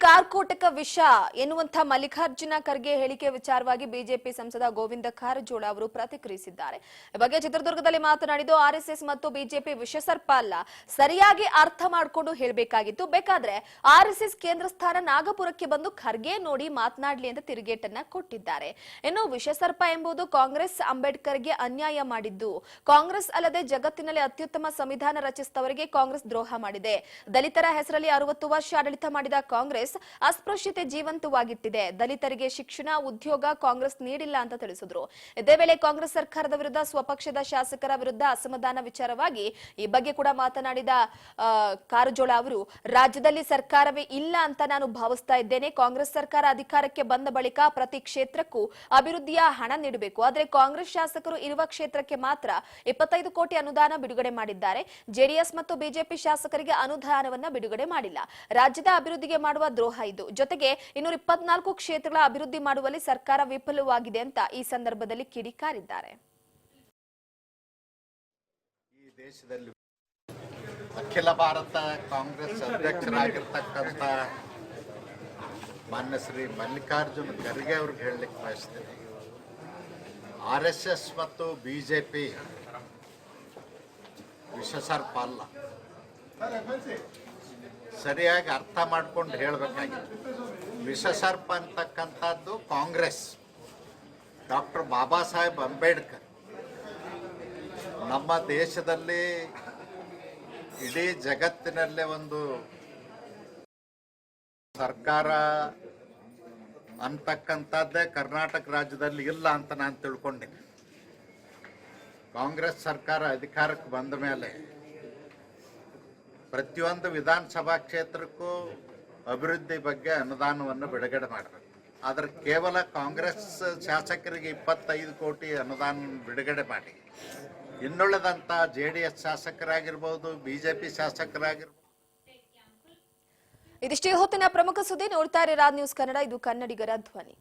ಕಾರ್ಕೋಟಕ ವಿಷ ಎನ್ನುವಂತ ಮಲ್ಲಿಕಾರ್ಜುನ ಖರ್ಗೆ ಹೇಳಿಕೆ ವಿಚಾರವಾಗಿ ಬಿಜೆಪಿ ಸಂಸದ ಗೋವಿಂದ ಕಾರಜೋಳ ಅವರು ಪ್ರತಿಕ್ರಿಯಿಸಿದ್ದಾರೆ. ಈ ಬಗ್ಗೆ ಚಿತ್ರದುರ್ಗದಲ್ಲಿ ಮಾತನಾಡಿದ್ದು ಆರ್ಎಸ್ಎಸ್ ಮತ್ತು ಬಿಜೆಪಿ ವಿಷಸರ್ಪ ಅಲ್ಲ, ಸರಿಯಾಗಿ ಅರ್ಥ ಮಾಡಿಕೊಂಡು ಹೇಳಬೇಕಾಗಿತ್ತು. ಬೇಕಾದ್ರೆ ಆರ್ಎಸ್ಎಸ್ ಕೇಂದ್ರ ಸ್ಥಾನ ನಾಗಪುರಕ್ಕೆ ಬಂದು ಖರ್ಗೆ ನೋಡಿ ಮಾತನಾಡಲಿ ಅಂತ ತಿರುಗೇಟನ್ನ ಕೊಟ್ಟಿದ್ದಾರೆ. ಇನ್ನು ವಿಷಸರ್ಪ ಎಂಬುದು ಕಾಂಗ್ರೆಸ್ ಅಂಬೇಡ್ಕರ್ಗೆ ಅನ್ಯಾಯ ಮಾಡಿದ್ದು, ಕಾಂಗ್ರೆಸ್ ಅಲ್ಲದೆ ಜಗತ್ತಿನಲ್ಲಿ ಅತ್ಯುತ್ತಮ ಸಂವಿಧಾನ ರಚಿಸಿದವರಿಗೆ ಕಾಂಗ್ರೆಸ್ ದ್ರೋಹ ಮಾಡಿದೆ. ದಲಿತರ ಹೆಸರಲ್ಲಿ 60 ವರ್ಷ ಆಡಳಿತ ಮಾಡಿದ ಕಾಂಗ್ರೆಸ್ ಅಸ್ಪೃಶ್ಯತೆ ಜೀವಂತವಾಗಿಟ್ಟಿದೆ. ದಲಿತರಿಗೆ ಶಿಕ್ಷಣ, ಉದ್ಯೋಗ ಕಾಂಗ್ರೆಸ್ ನೀಡಿಲ್ಲ ಅಂತ ತಿಳಿಸಿದ್ರು. ಇದೇ ವೇಳೆ ಕಾಂಗ್ರೆಸ್ ಸರ್ಕಾರದ ವಿರುದ್ಧ ಸ್ವಪಕ್ಷದ ಶಾಸಕರ ವಿರುದ್ಧ ಅಸಮಾಧಾನ ವಿಚಾರವಾಗಿ ಈ ಬಗ್ಗೆ ಕೂಡ ಮಾತನಾಡಿದ ಕಾರಜೋಳ ಅವರು, ರಾಜ್ಯದಲ್ಲಿ ಸರ್ಕಾರವೇ ಇಲ್ಲ ಅಂತ ನಾನು ಭಾವಿಸ್ತಾ ಇದ್ದೇನೆ. ಕಾಂಗ್ರೆಸ್ ಸರ್ಕಾರ ಅಧಿಕಾರಕ್ಕೆ ಬಂದ ಬಳಿಕ ಪ್ರತಿ ಕ್ಷೇತ್ರಕ್ಕೂ ಅಭಿವೃದ್ಧಿಯ ಹಣ ನೀಡಬೇಕು. ಆದರೆ ಕಾಂಗ್ರೆಸ್ ಶಾಸಕರು ಇರುವ ಕ್ಷೇತ್ರಕ್ಕೆ ಮಾತ್ರ 25 ಕೋಟಿ ಅನುದಾನ ಬಿಡುಗಡೆ ಮಾಡಿದ್ದಾರೆ. ಜೆಡಿಎಸ್ ಮತ್ತು ಬಿಜೆಪಿ ಶಾಸಕರಿಗೆ ಅನುದಾನವನ್ನ ಬಿಡುಗಡೆ ಮಾಡಿಲ್ಲ. ರಾಜ್ಯದ ಅಭಿವೃದ್ಧಿಗೆ ಮಾಡುವ ದ್ರೋಹ ಇದು. ಜೊತೆಗೆ 224 ಕ್ಷೇತ್ರಗಳ ಅಭಿವೃದ್ಧಿ ಮಾಡುವಲ್ಲಿ ಸರ್ಕಾರ ವಿಫಲವಾಗಿದೆ ಅಂತ ಈ ಸಂದರ್ಭದಲ್ಲಿ ಕಿಡಿಕಾರಿದ್ದಾರೆ. ಈ ದೇಶದಲ್ಲಿ ಅಖಿಲ ಭಾರತ ಕಾಂಗ್ರೆಸ್ ಅಧ್ಯಕ್ಷರಾಗಿರ್ತಕ್ಕಂಥ ಮಾನ್ಯ ಶ್ರೀ ಮಲ್ಲಿಕಾರ್ಜುನ ಖರ್ಗೆ ಅವ್ರಿಗೆ ಹೇಳಲಿಕ್ಕೆ ಬಯಸ್ತೇನೆ, RSS ಮತ್ತು ಬಿಜೆಪಿ ವಿಷಸರ್ಪ ಅಲ್ಲ, ಸರಿಯಾಗಿ ಅರ್ಥ ಮಾಡ್ಕೊಂಡು ಹೇಳಬೇಕಾಗಿತ್ತು. ವಿಷಸರ್ಪ ಅಂತಕ್ಕಂಥದ್ದು ಕಾಂಗ್ರೆಸ್, ಡಾಕ್ಟರ್ ಬಾಬಾ ಸಾಹೇಬ್ ಅಂಬೇಡ್ಕರ್ ನಮ್ಮ ದೇಶದಲ್ಲಿ ಇಡೀ ಜಗತ್ತಿನಲ್ಲೇ ಒಂದು ಸರ್ಕಾರ ಅಂತಕ್ಕಂಥದ್ದೇ ಕರ್ನಾಟಕ ರಾಜ್ಯದಲ್ಲಿ ಇಲ್ಲ ಅಂತ ನಾನು ತಿಳ್ಕೊಂಡಿನಿ. ಕಾಂಗ್ರೆಸ್ ಸರ್ಕಾರ ಅಧಿಕಾರಕ್ಕೆ ಬಂದ ಮೇಲೆ ಪ್ರತಿಯೊಂದು ವಿಧಾನಸಭಾ ಕ್ಷೇತ್ರಕ್ಕೂ ಅಭಿವೃದ್ಧಿ ಬಗ್ಗೆ ಅನುದಾನವನ್ನು ಬಿಡುಗಡೆ ಮಾಡಬೇಕು. ಆದರೆ ಕೇವಲ ಕಾಂಗ್ರೆಸ್ ಶಾಸಕರಿಗೆ 25 ಕೋಟಿ ಅನುದಾನ ಬಿಡುಗಡೆ ಮಾಡಿ ಇನ್ನುಳಿದಂಥ JDS ಶಾಸಕರಾಗಿರ್ಬೋದು, ಬಿಜೆಪಿ ಶಾಸಕರಾಗಿರ್ಬೋದು. ಇದಿಷ್ಟೇ ಹೊತ್ತಿನ ಪ್ರಮುಖ ಸುದ್ದಿ. ನೋಡ್ತಾ ಇರಿ ರಾಜ್ ನ್ಯೂಸ್ ಕನ್ನಡ, ಇದು ಕನ್ನಡಿಗರ ಧ್ವನಿ.